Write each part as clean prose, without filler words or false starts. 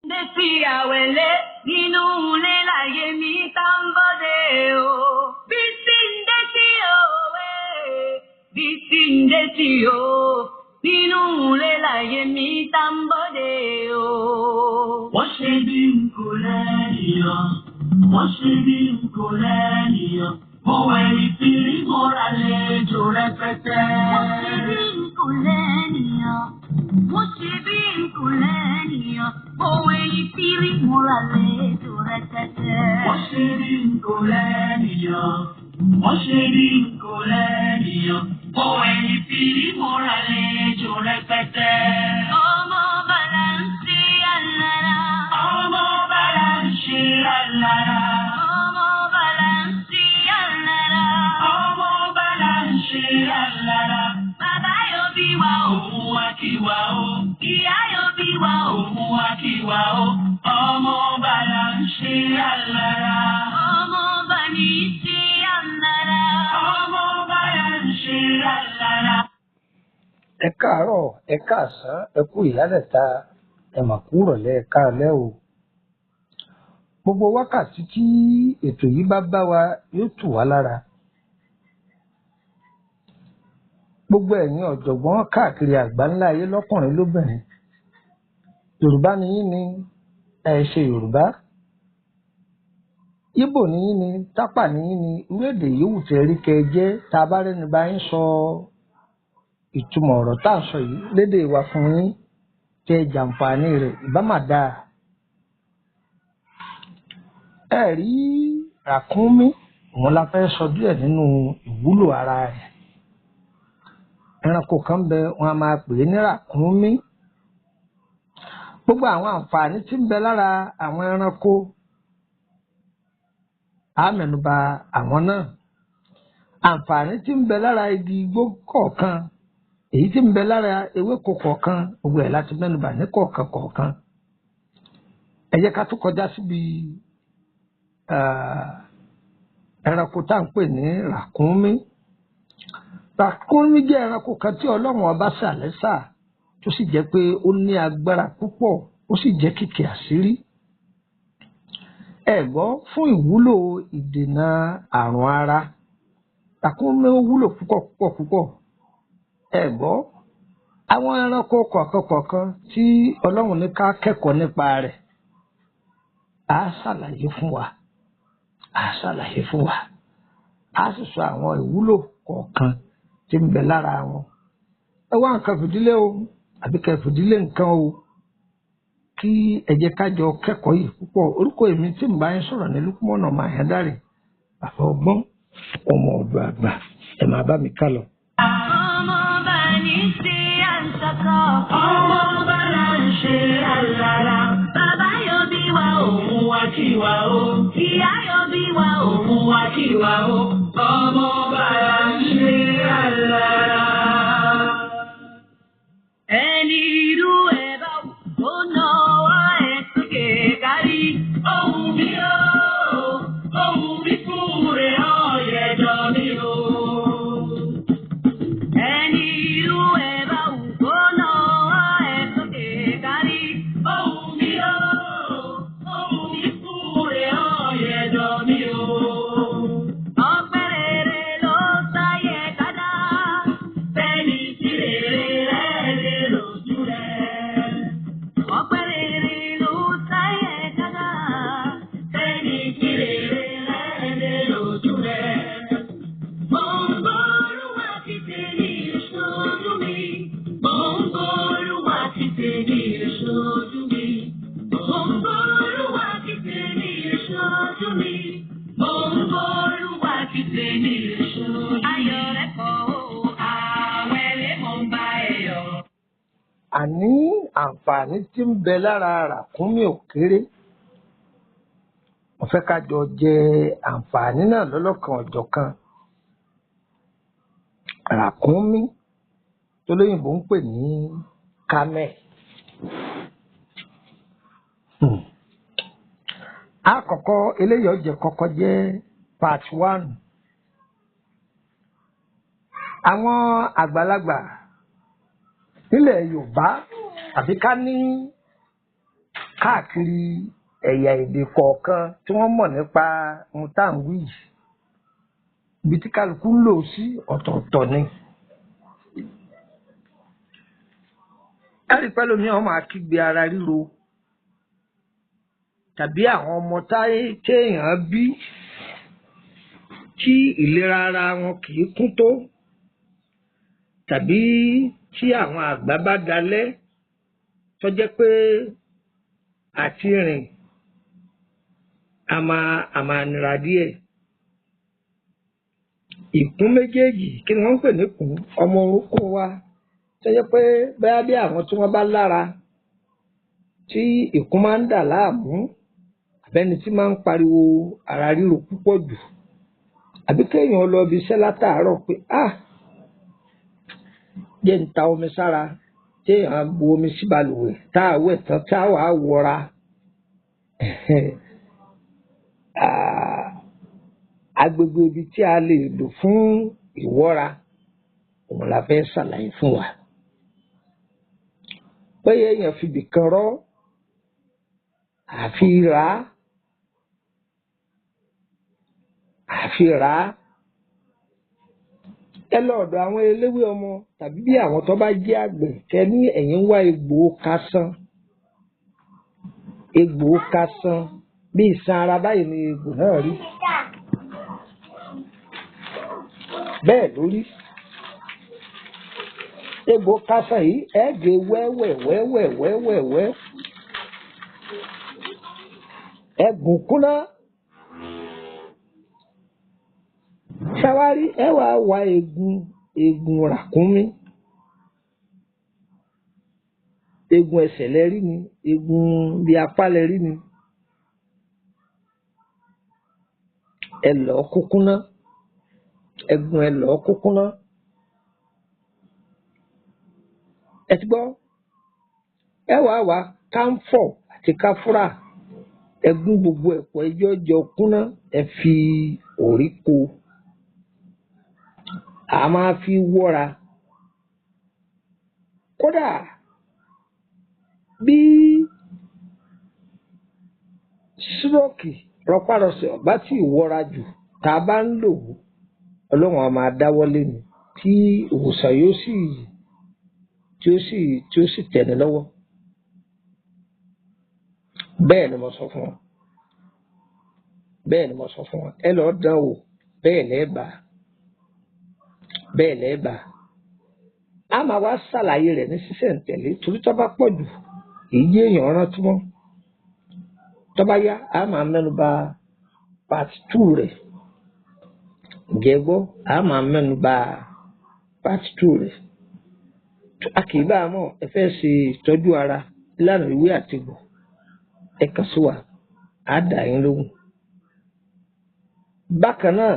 Desi awele nínú ilé láyé mi tambode o. Bisindesi owe, bisindesi o. Nínú ilé láyé mi tambode o. Wọ́n ṣe bí n kò lẹ́nìyàn, wọ́n ṣe bí n kò lẹ́nìyàn. Mo ẹni tí mo ra lẹ́jọ́ rẹpẹtẹ. Wọ́n ṣe bí n kò lẹ́nìyàn, wọ́n ṣe bí n kò lẹ́nìyàn. Mo ẹni tí mo ra lẹ́jọ́ rẹpẹtẹ. Wọ́n ṣe bí n kò lẹ́nìyàn, wọ́n ṣe bí n kò lẹ́nìyàn. Mo ẹni tí mo ra lẹ́jọ́ rẹpẹtẹ. Ọmọ bàlá ń ṣe àlàrà. Ọmọ bàlá ń ṣe àlàrà. Ọmọ bàlá ń ṣe àlàrà. Ọmọ bàlá ń ṣe àlàrà. Bàbá yóò bí wa o. Òun wá kí wa o. Ìyá yóò bí wa o. Òun wá kí wa o. Ọmọ bàlá ń ṣe àlàrà. Ọmọ bà ní ṣe àlàrà. Ọmọ bàlá ń ṣe àlàrà. Ẹ káàárọ̀, ẹ káàsán, ẹ kú ìyálẹ̀ta, ẹ mà kú ìrọ̀lẹ́, ẹ káalẹ́ o. Gbogbo wákàtí tí ètò yìí bá bá wa yóò tù wá lára. Gbogbo ẹ̀yin ọ̀jọ̀gbọ́n káàkiri àgbáńlá ayé lọ́kùnrin lóbìnrin. Yorùbá ni yín ni ẹ ṣe Yorùbá. Ìgbò ni yín ni, Tápà ni yín ni, irú èdè yòówù tẹ́ rí kẹ́ ẹ jẹ́ tá a bá rẹ́ni bá yín sọ ìtumọ̀ ọ̀rọ̀ tá à ń sọ yìí lédè wa fún yín kẹ́ ẹ jàǹfààní rẹ̀ ìbá mà dáa. Ẹ rí ràkúnmí, òun la fẹ́ sọ díẹ̀ nínú ìwúlò ara rẹ̀. Ẹranko kan bẹ wọn a máa pè é ní ràkúnmí. Gbogbo àwọn àǹfààní tí ń bẹ lára àwọn ẹranko á mẹ́nubà àwọn náà. Àǹfààní tí ń bẹ lára igi igbó kọ̀ọ̀kan, èyí tí ń bẹ lára ewéko kọ̀ọ̀kan, gbogbo ẹ̀ láti mẹ́nubà ní kọ̀ọ̀kan kọ̀ọ̀kan. Ẹ jẹ́ ká tún kọjá síbi ẹranko tá à ń pè ní ràkúnmí. Ràkúnmí jẹ́ ẹranko kan tí Ọlọ́run ọba ṣàlẹ́sà tó sì jẹ́ pé ó ní agbára púpọ̀, ó sì jẹ́ kìkì àṣírí. Ẹ gbọ́, fún ìwúlò ìdènà àrùn ara, ràkúnmí ó wúlò púpọ̀ púpọ̀ púpọ̀. Ẹ gbọ́, àwọn ẹranko kọ̀ọ̀kan kọ̀ọ̀kan tí Ọlọ́run ní ká kẹ́kọ̀ọ́ nípa rẹ̀ á ṣàlàyé fún wa, á ṣàlàyé fún wa, á sì sọ àwọn ìwúlò kọ̀ọ̀kan tí ń bẹ lára wọn. Ẹ wá nǹkan fìdílé o, àbí kẹ́ fìdílé nǹkan o, kí ẹ jẹ́ ká jọ kẹ́kọ̀ọ́ yìí púpọ̀. Orúkọ èmi tí ń bá yín sọ̀rọ̀ ní Lukman ọmọ Àyándárè, bàbá ọgbọ́n, ọmọ ọ̀dọ̀ àgbà. Ẹ máa bá mi ká lọ. Ọmọ bà ní ṣe àǹsàkọ. Ọmọ bàlá ń ṣe àlàrà. Bàbá yóò bí wa o. Òun wá kí wa o. Ìyá yóò bí wa o. Òun wá kí wa o. Ọmọ bàlá ń ṣe àlàrà. Ẹni irú ẹ̀ bá wù tó náwó ẹ̀ sókè kárí. Ohun mi o, ohun mi fún rẹ̀ ọ̀yẹ̀dọ̀ mi o. Ẹni irú ẹ̀ bá wù tó náwó ẹ̀ sókè kárí. Ohun mi o, ohun mi fún rẹ̀ ọ̀yẹ̀dọ̀ mi o. Ọpẹ́ rere ló sáyé kádà. Bẹ́ẹ̀ni tí rere rẹ̀ lè lójú rẹ̀. Ọpẹ́ rere ló sáyé kádà. Bẹ́ẹ̀ni tí rere rẹ̀ lè lójú rẹ̀. Mo ń gbóòórùn àti tèmi ìṣojú mi. Mo ń gbóòórùn àti tèmi ìṣojú mi. Mo ń gbóòórùn àti tèmi ìṣojú mi. Mo ń gbóòórùn àti tèmi ìṣojú mi. Ayọ̀ rẹ̀ pọ̀ o. Àwẹ̀ lè mọ̀ ń bá ẹ yọ̀. Àní àǹfààní tí ń bẹ lára ràkúnmí ò kéré. Mo fẹ́ ká jọ jẹ àǹfààní náà lọ́lọ́kan ọ̀jọ̀kan. Ràkúnmí tó lóyìnbó ń pè ní camel. Àkọ́kọ́ eléyìí ọ̀jẹ̀ kọ́kọ́ jẹ́ part 1. Àwọn àgbàlagbà nílẹ̀ Yorùbá àbí ká ní káàkiri ẹ̀yà èdè kọ̀ọ̀kan tí wọ́n mọ̀ nípa ohun tá à ń wí yìí. Ibi tí kálukú ń lò sí ọ̀tọ̀ọ̀tọ̀ ni. Ẹ̀rí pẹ́lú mi wọ́n máa kígbe ara ríro tàbí àwọn ọmọ téèyàn bí tí ìlera ara wọn kì í kún tó tàbí tí àwọn àgbà bá dalẹ̀ tó jẹ́ pé àti rìn a máa nira díẹ̀. Ìkún méjèèjì kí ni wọ́n ń pè ní ìkún? Ọmọ orúnkún wa tó jẹ́ pé bóyá bí àwọn tí wọ́n bá lára tí ìkún máa ń dà láàmú àbẹ́ni tí máa ń pariwo ara ríro púpọ̀ jù àbí kéèyàn lọ ibi iṣẹ́ látàárọ̀ pé jẹ́ ń ta omi sára téèyàn bu omi sí balùwẹ̀ tá a wẹ̀ tán tá a wà á wọra agbègbè ibi tí a lè lò fún ìwọ́ra òun la fẹ́ ṣàlàyé fún wa. Pé èèyàn fi bìkan rọ́ àfi rà á ẹ lọ ọ̀dọ̀ àwọn eléwé ọmọ tàbí bí àwọn tó bá jẹ́ àgbẹ̀ kẹ ní ẹ̀yin wá egbò kásán bí ìsan ara báyìí ni egbò náà rí. Bẹ́ẹ̀ lórí egbò kásán yìí ẹ gé wẹ́wẹ́ ẹ gùn kúnná ṣàwárí ẹ wàá wá eegun ràkúnmí, eegun ẹsẹ̀ lẹ́rí ni, eegun bí apá lẹ́rí ni, ẹ lọ̀ kúkúnná, ẹ̀gún ẹ lọ̀ kúkúnná. Ẹ ti gbọ́, ẹ wàá wá káńfọ̀ àti káfúrà ẹ̀gún gbogbo ẹ̀pọ̀ ẹjọ́ jọ kúnná ẹ fi òrí kó. A máa fi wọ́ra. Kódà bí sírọ́ọ̀kì rọpárọsẹ̀ ọ̀bá tí ìwọ́ra jù tá a bá ń lò ó Ọlọ́run á máa dáwọ́lé ni tí ìwòsàn tí ó sì tẹ̀ni lọ́wọ́. Bẹ́ẹ̀ ni mo sọ fún wọn. Ẹ lọ́ọ́ dán wò bẹ́ẹ̀ lẹ́ẹ̀bà. A máa wá ṣàlàyé rẹ̀ ní sísẹ̀ǹtẹ̀lé torí tó bá pọ̀ jù èyí èèyàn rántí mọ́. Tó bá yá a máa mẹ́nuba part 2 rẹ̀. Ǹjẹ́ gbọ́ a máa mẹ́nuba part 2 rẹ̀. A kì í bá a mọ̀ ẹ fẹ́ ṣe ìtọ́jú ara ìlànà ìwé àtegbò ẹ kàn sí wa á dà yín lóhùn. Bákan náà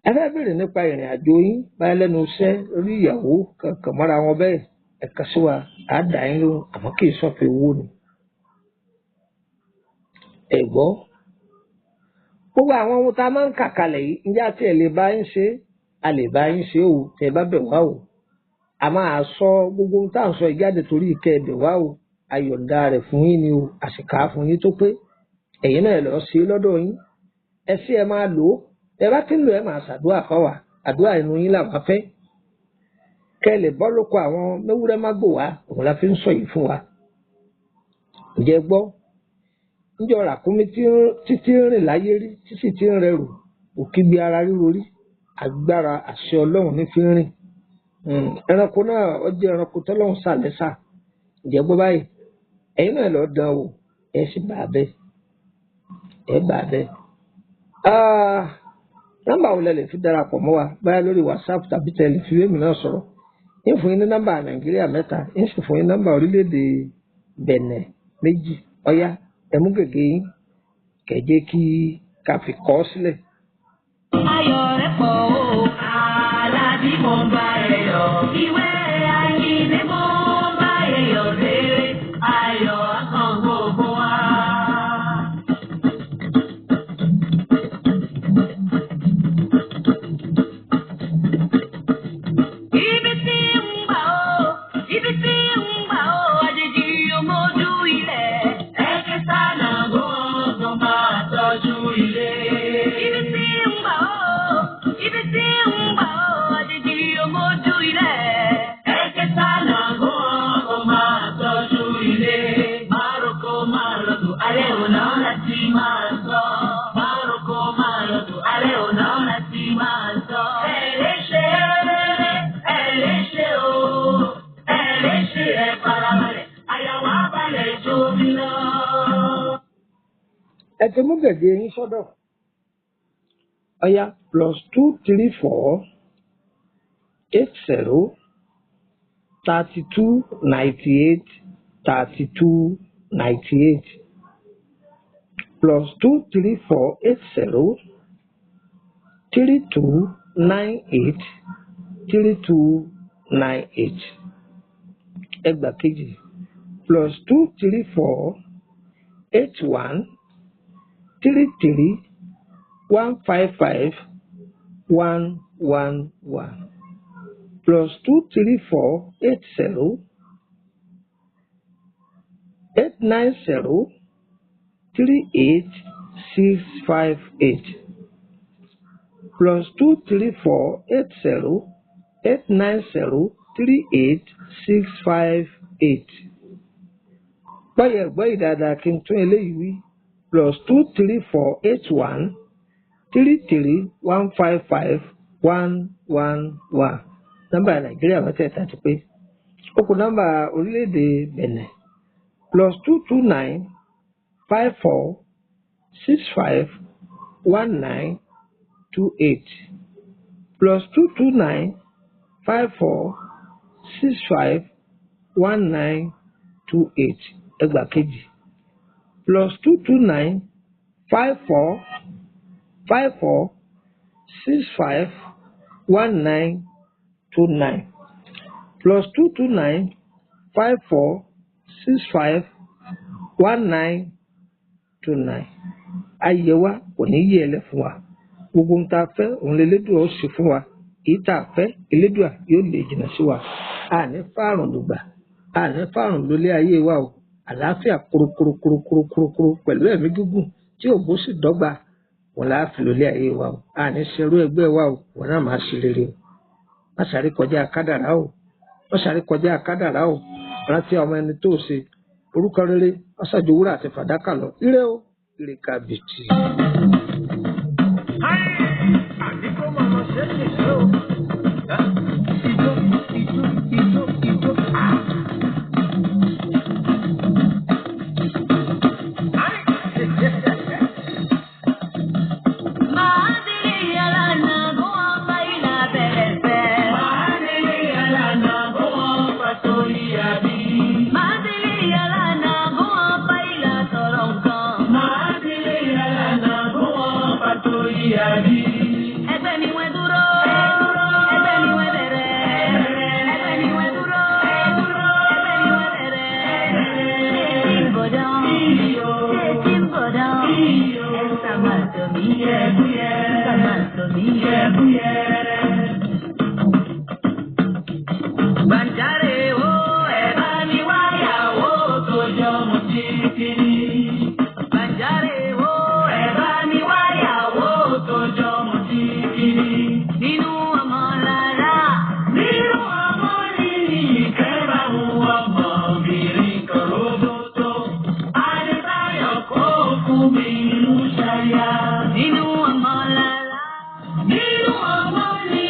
ẹ fẹ́ bèrè nípa ìrìn àjò yín báyìí lẹ́nu iṣẹ́ orí ìyàwó kankan mọ́ra wọn bẹ́ẹ̀ ẹ kàn sí wa á dà yín lóhùn àmọ́ kì í sọ́fẹ̀ owó ni. Ẹ gbọ́ gbogbo àwọn ohun tá a máa ń kà kalẹ̀ yìí ǹjẹ́ àti ẹ̀ lè bá yín ṣe a lè bá yín ṣe o tẹ́ ẹ bá bẹ̀ wá o. A máa sọ gbogbo ohun tá à ń sọ ìjáde torí ìkẹ́ ẹ bẹ̀ wá o. Ayọ̀ǹda rẹ̀ fún yín ni o àṣìkà fún yín tó pé ẹ̀yin náà lọ sí lọ́dọ̀ yín ẹ sí ẹ máa lò ó ẹ bá ti ń lò ẹ máa ṣàdúrà fáwà àdúrà inú yín làwọn fẹ́ kẹ́ ẹ lè bọ́ lóko àwọn mẹ́wúrẹ́ má gbò wá òun la fi ń sọ yìí fún wa. Ǹjẹ́ gbọ́ níjọ́ ràkúnmí títí ń rìn láyé rí títí tí ń rẹrù òkígbe ara ríro rí agbára àṣẹ Ọlọ́run ní fi ń rìn. Ẹranko náà ó jẹ́ ẹranko tọ́lọ́run sàlẹ́sà. Ǹjẹ́ gbọ́ báyìí ẹ̀yin náà lọ dán wò ẹ sì bà á bẹ́ẹ̀. Nọ́mbà wo lẹ lè fi darapọ̀ mọ́ wa báyà lórí WhatsApp tàbí tẹ̀lé fi wémi náà sọ̀rọ̀. Ń fún yín ní nọ́mbà Nàìjíríà 3 ń sì fún yín nọ́mbà orílẹ̀-èdè Bẹ̀nẹ̀ 2 ọ̀yá ẹ̀mú gègé yín kẹ̀jẹ́ kí ká fi kọ ọ́ sílẹ̀. Ayọ̀ rẹ̀ pọ̀ o, alábí mo ń bá ẹ yọ̀. Ìwé ayé ni mo ń bá ẹ yọ̀ léèrè, ayọ̀ kan gbogbo wa. Ibi tí ń gbà ó, àjèjì ọmọdé. lẹ̀ tóbi lọ. ẹ ti mú gègé yín sọ́dọ̀. ọ̀ya +234 80 32 98 32 98 +234 80 32 98 32 98 ẹgbàá kejì +234 81 33 155 111 +234 80 890 38658 +234 80 890 38658. báyẹ̀ gbọ́ ìdáadáa kí n tún eléyìí wí +234 81 33 155 111. nọ́mbà nàìjíríà mẹ́tẹ̀ẹ̀ta ti pé. ó kù nọ́mbà orílẹ̀-èdè Benin +229 54 65 1928 +229 54 65 1928 ẹgbàá kejì +229 54 54 65 1929 +229 54 65 1929. ayé wa kò ní yí ẹlẹ fún wa gbogbo ń ta fẹ́ òun lélẹ́dùà ó sì fún wa èyí tá a fẹ́ elédùà yóò lè jìnnà sí wa àní fárùn lùgbà àní fárùn lólé ayé wa o àlàáfíà kúrúkúrúkúrúkúrúkúrú pẹ̀lú ẹ̀mí gígùn tí ògbó sì dọ́gba wọn láàfin lólé ayé wa o àní ṣerú ẹgbẹ́ wa o wọn náà máa ṣe rere o má ṣàrí kọjá kádàrá o má ṣàrí kọjá kádàrá o rántí ọmọ ẹni tó ṣe orúkọ rere ọ̀ṣàjò wúrà àti fàdákà lọ ire o ire kàbìtì. àdìgbò mọ̀mọ́ ṣe é ṣe o. Nínú ọmọ lára, nínú ọmọ ní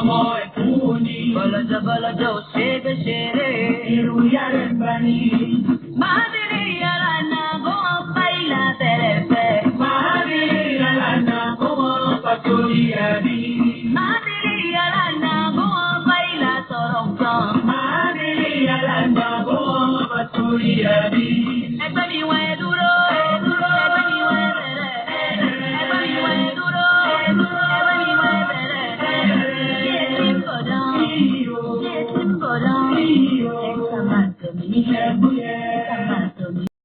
ọmọ ẹ̀kún ni. Bọ́lọ́jọ́ bọ́lọ́jọ́ ò ṣe é gbé ṣeré. Irú yàrá ń bá ní. Máa bèrè yàrá náà kó wọ́n bá ìlà bẹ̀rẹ̀ fẹ́. Máa bí yàrá náà kó wọ́n pàtó ìyàbí. Máa bèrè yàrá náà kó wọ́n bá ìlà sọ̀rọ̀ nǹkan. Máa bí yàrá náà kó wọ́n pàtó ìyàbí. Ẹgbẹ́ mi wọ́n ẹ dúró. Ẹgbẹ́ mi wọ́n ẹ bẹ̀rẹ̀. Ẹgbẹ́ mi wọ́n ẹ dúró. Ẹgbẹ́ mi wọ́n ẹ bẹ̀rẹ̀. Bí etí ń bọ̀ dán. Bí etí ń bọ̀ dán. Ẹ̀ka máa tẹ̀mí. Ìṣẹ́gun yẹn.